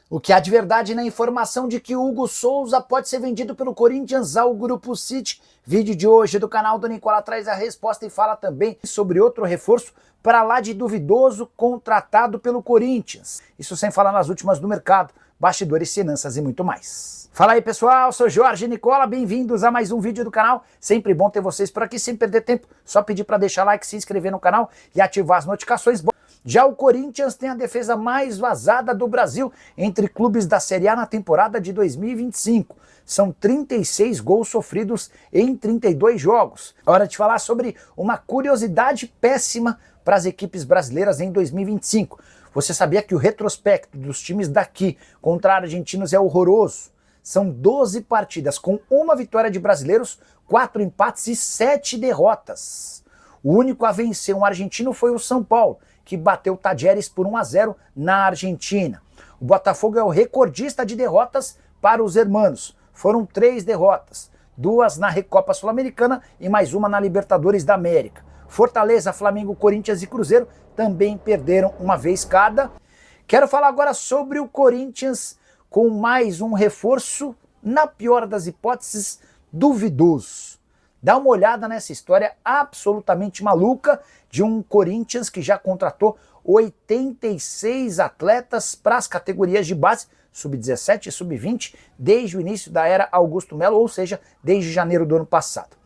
O que há de verdade na informação de que o Hugo Souza pode ser vendido pelo Corinthians ao Grupo City? Vídeo de hoje do canal do Nicola traz a resposta e fala também sobre outro reforço para lá de duvidoso contratado pelo Corinthians. Isso sem falar nas últimas do mercado, bastidores, finanças e muito mais. Fala aí pessoal, sou Jorge Nicola, bem-vindos a mais um vídeo do canal. Sempre bom ter vocês por aqui, sem perder tempo, só pedir para deixar like, se inscrever no canal e ativar as notificações. Já o Corinthians tem a defesa mais vazada do Brasil entre clubes da Série A na temporada de 2025. São 36 gols sofridos em 32 jogos. É hora de falar sobre uma curiosidade péssima para as equipes brasileiras em 2025. Você sabia que o retrospecto dos times daqui contra argentinos é horroroso? São 12 partidas com uma vitória de brasileiros, 4 empates e 7 derrotas. O único a vencer um argentino foi o São Paulo, que bateu o Tajeres por 1-0 na Argentina. O Botafogo é o recordista de derrotas para os hermanos. Foram 3 derrotas, 2 na Recopa Sul-Americana e mais uma na Libertadores da América. Fortaleza, Flamengo, Corinthians e Cruzeiro também perderam uma vez cada. Quero falar agora sobre o Corinthians com mais um reforço, na pior das hipóteses, duvidoso. Dá uma olhada nessa história absolutamente maluca de um Corinthians que já contratou 86 atletas para as categorias de base, sub-17 e sub-20, desde o início da era Augusto Melo, ou seja, desde janeiro do ano passado.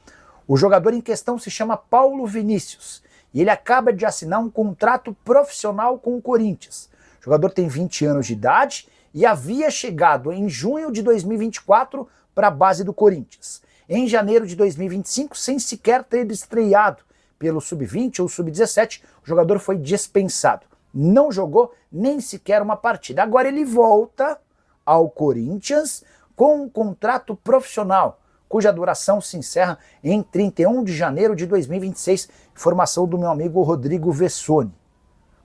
O jogador em questão se chama Paulo Vinícius e ele acaba de assinar um contrato profissional com o Corinthians. O jogador tem 20 anos de idade e havia chegado em junho de 2024 para a base do Corinthians. Em janeiro de 2025, sem sequer ter estreado pelo sub-20 ou sub-17, o jogador foi dispensado. Não jogou nem sequer uma partida. Agora ele volta ao Corinthians com um contrato profissional, cuja duração se encerra em 31 de janeiro de 2026, informação do meu amigo Rodrigo Vessoni.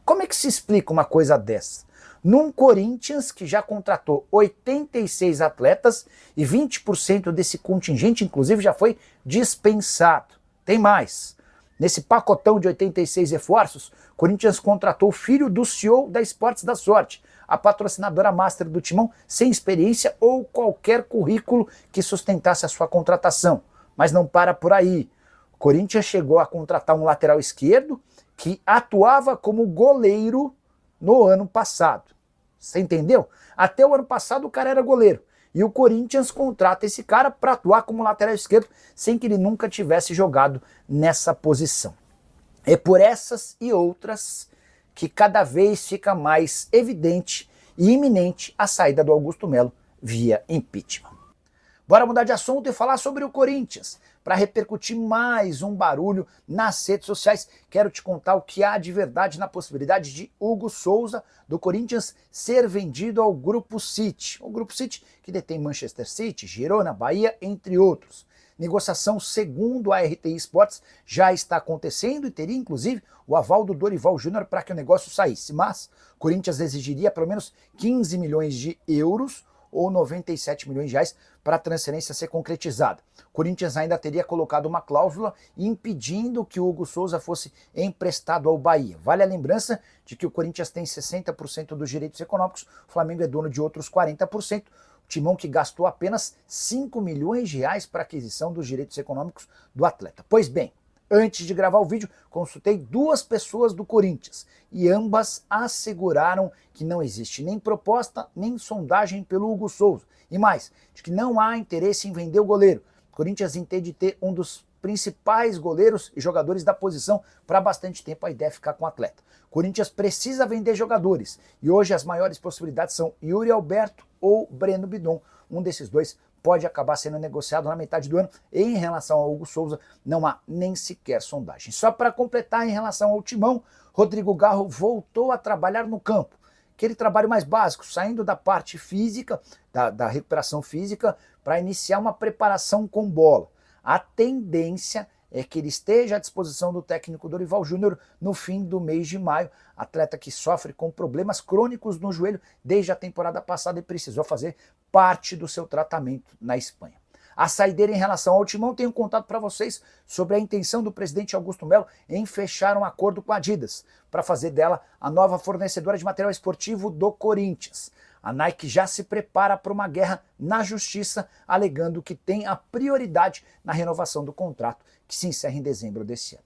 Como é que se explica uma coisa dessa? Num Corinthians que já contratou 86 atletas e 20% desse contingente, inclusive, já foi dispensado. Tem mais. Nesse pacotão de 86 reforços, o Corinthians contratou o filho do CEO da Esportes da Sorte, a patrocinadora master do Timão, sem experiência ou qualquer currículo que sustentasse a sua contratação. Mas não para por aí. O Corinthians chegou a contratar um lateral esquerdo que atuava como goleiro no ano passado. Você entendeu? Até o ano passado o cara era goleiro. E o Corinthians contrata esse cara para atuar como lateral esquerdo sem que ele nunca tivesse jogado nessa posição. É por essas e outras que cada vez fica mais evidente e iminente a saída do Augusto Melo via impeachment. Bora mudar de assunto e falar sobre o Corinthians. Para repercutir mais um barulho nas redes sociais, quero te contar o que há de verdade na possibilidade de Hugo Souza, do Corinthians, ser vendido ao Grupo City. O Grupo City que detém Manchester City, Girona, Bahia, entre outros. Negociação, segundo a RTI Sports, já está acontecendo e teria inclusive o aval do Dorival Júnior para que o negócio saísse. Mas o Corinthians exigiria pelo menos 15 milhões de euros ou 97 milhões de reais para a transferência ser concretizada. O Corinthians ainda teria colocado uma cláusula impedindo que o Hugo Souza fosse emprestado ao Bahia. Vale a lembrança de que o Corinthians tem 60% dos direitos econômicos, o Flamengo é dono de outros 40%, o Timão que gastou apenas 5 milhões de reais para a aquisição dos direitos econômicos do atleta. Pois bem, antes de gravar o vídeo, consultei 2 pessoas do Corinthians e ambas asseguraram que não existe nem proposta, nem sondagem pelo Hugo Souza. E mais, de que não há interesse em vender o goleiro. O Corinthians entende ter um dos principais goleiros e jogadores da posição para bastante tempo, a ideia é ficar com o atleta. O Corinthians precisa vender jogadores e hoje as maiores possibilidades são Yuri Alberto ou Breno Bidon. Um desses dois pode acabar sendo negociado na metade do ano. E em relação ao Hugo Souza, não há nem sequer sondagem. Só para completar, em relação ao Timão, Rodrigo Garro voltou a trabalhar no campo. Aquele trabalho mais básico, saindo da parte física, da recuperação física, para iniciar uma preparação com bola. A tendência é que ele esteja à disposição do técnico Dorival Júnior no fim do mês de maio, atleta que sofre com problemas crônicos no joelho desde a temporada passada e precisou fazer parte do seu tratamento na Espanha. A saideira em relação ao Timão, tenho contado para vocês sobre a intenção do presidente Augusto Melo em fechar um acordo com a Adidas para fazer dela a nova fornecedora de material esportivo do Corinthians. A Nike já se prepara para uma guerra na justiça, alegando que tem a prioridade na renovação do contrato, que se encerra em dezembro desse ano.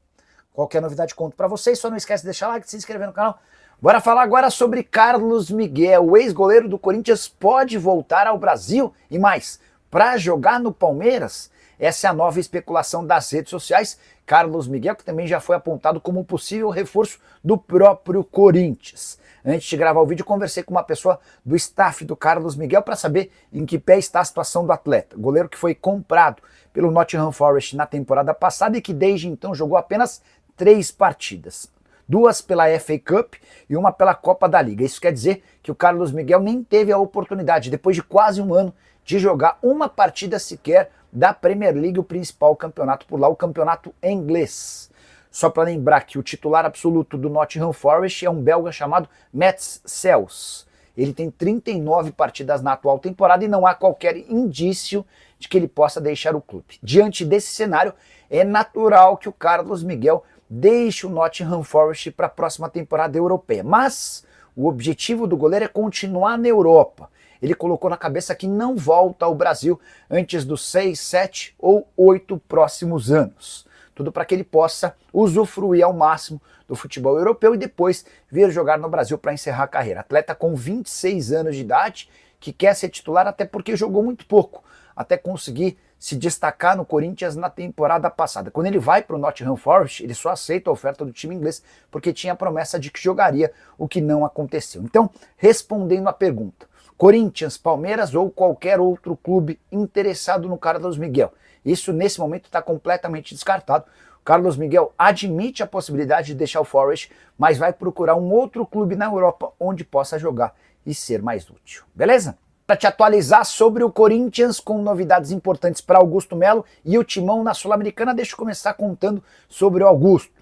Qualquer novidade conto para vocês, só não esquece de deixar like, de se inscrever no canal. Bora falar agora sobre Carlos Miguel. O ex-goleiro do Corinthians pode voltar ao Brasil e mais, para jogar no Palmeiras? Essa é a nova especulação das redes sociais. Carlos Miguel, que também já foi apontado como possível reforço do próprio Corinthians. Antes de gravar o vídeo, conversei com uma pessoa do staff do Carlos Miguel para saber em que pé está a situação do atleta. Goleiro que foi comprado pelo Nottingham Forest na temporada passada e que desde então jogou apenas 3 partidas. 2 pela FA Cup e 1 pela Copa da Liga. Isso quer dizer que o Carlos Miguel nem teve a oportunidade, depois de quase um ano, de jogar uma partida sequer da Premier League, o principal campeonato por lá, o campeonato inglês. Só para lembrar que o titular absoluto do Nottingham Forest é um belga chamado Mats Sels. Ele tem 39 partidas na atual temporada e não há qualquer indício de que ele possa deixar o clube. Diante desse cenário, é natural que o Carlos Miguel deixe o Nottingham Forest para a próxima temporada europeia. Mas o objetivo do goleiro é continuar na Europa. Ele colocou na cabeça que não volta ao Brasil antes dos 6, 7 ou 8 próximos anos. Tudo para que ele possa usufruir ao máximo do futebol europeu e depois vir jogar no Brasil para encerrar a carreira. Atleta com 26 anos de idade, que quer ser titular até porque jogou muito pouco, até conseguir se destacar no Corinthians na temporada passada. Quando ele vai para o Nottingham Forest, ele só aceita a oferta do time inglês porque tinha a promessa de que jogaria, o que não aconteceu. Então, respondendo à pergunta, Corinthians, Palmeiras ou qualquer outro clube interessado no Carlos Miguel. Isso nesse momento está completamente descartado. O Carlos Miguel admite a possibilidade de deixar o Forest, mas vai procurar um outro clube na Europa onde possa jogar e ser mais útil. Beleza? Para te atualizar sobre o Corinthians com novidades importantes para Augusto Melo e o Timão na Sul-Americana, deixa eu começar contando sobre o Augusto.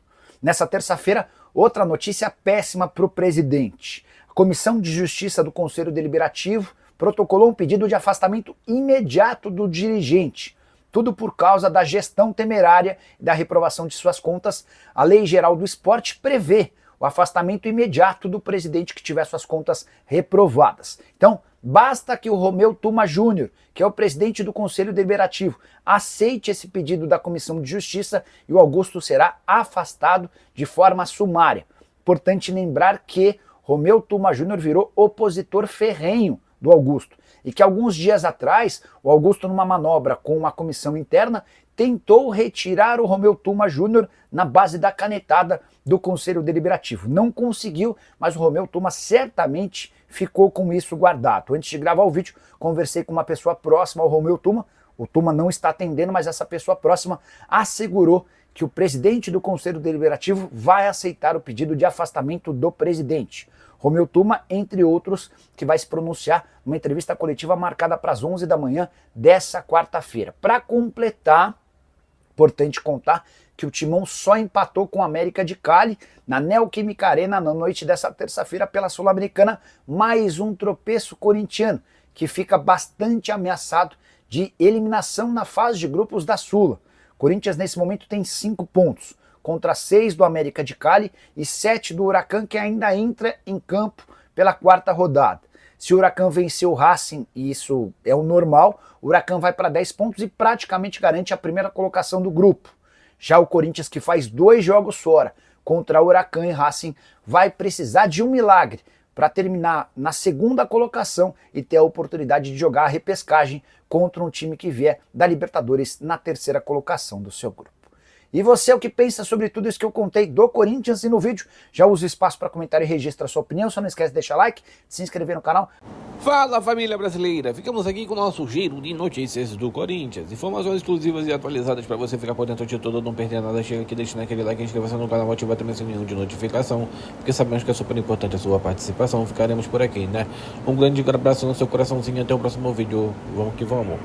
Nessa terça-feira, outra notícia péssima para o presidente. A Comissão de Justiça do Conselho Deliberativo protocolou um pedido de afastamento imediato do dirigente. Tudo por causa da gestão temerária e da reprovação de suas contas. A Lei Geral do Esporte prevê o afastamento imediato do presidente que tiver suas contas reprovadas. Então, basta que o Romeu Tuma Júnior, que é o presidente do Conselho Deliberativo, aceite esse pedido da Comissão de Justiça e o Augusto será afastado de forma sumária. Importante lembrar que Romeu Tuma Júnior virou opositor ferrenho do Augusto e que alguns dias atrás o Augusto, numa manobra com uma comissão interna, tentou retirar o Romeu Tuma Júnior na base da canetada do Conselho Deliberativo. Não conseguiu, mas o Romeu Tuma certamente ficou com isso guardado. Antes de gravar o vídeo, conversei com uma pessoa próxima ao Romeu Tuma. O Tuma não está atendendo, mas essa pessoa próxima assegurou que o presidente do Conselho Deliberativo vai aceitar o pedido de afastamento do presidente. Romeu Tuma, entre outros, que vai se pronunciar numa entrevista coletiva marcada para as 11 da manhã dessa quarta-feira. Para completar, importante contar que o Timão só empatou com o América de Cali na Neoquímica Arena na noite dessa terça-feira pela Sul-Americana, mais um tropeço corintiano, que fica bastante ameaçado de eliminação na fase de grupos da Sula. Corinthians nesse momento tem 5 pontos, contra 6 do América de Cali e 7 do Huracan, que ainda entra em campo pela 4ª rodada. Se o Huracan vencer o Racing, e isso é o normal, o Huracan vai para 10 pontos e praticamente garante a primeira colocação do grupo. Já o Corinthians, que faz 2 jogos fora contra o Huracan e Racing, vai precisar de um milagre para terminar na 2ª colocação e ter a oportunidade de jogar a repescagem contra um time que vier da Libertadores na 3ª colocação do seu grupo. E você, o que pensa sobre tudo isso que eu contei do Corinthians? E no vídeo já usa o espaço para comentar e registra a sua opinião. Só não esquece de deixar like, de se inscrever no canal. Fala, família brasileira! Ficamos aqui com o nosso giro de notícias do Corinthians. Informações exclusivas e atualizadas para você ficar por dentro de tudo, não perder nada. Chega aqui, deixa aquele like, inscreva-se no canal, ativa também o sininho de notificação, porque sabemos que é super importante a sua participação. Ficaremos por aqui, né? Um grande abraço no seu coraçãozinho, até o próximo vídeo. Vamos que vamos!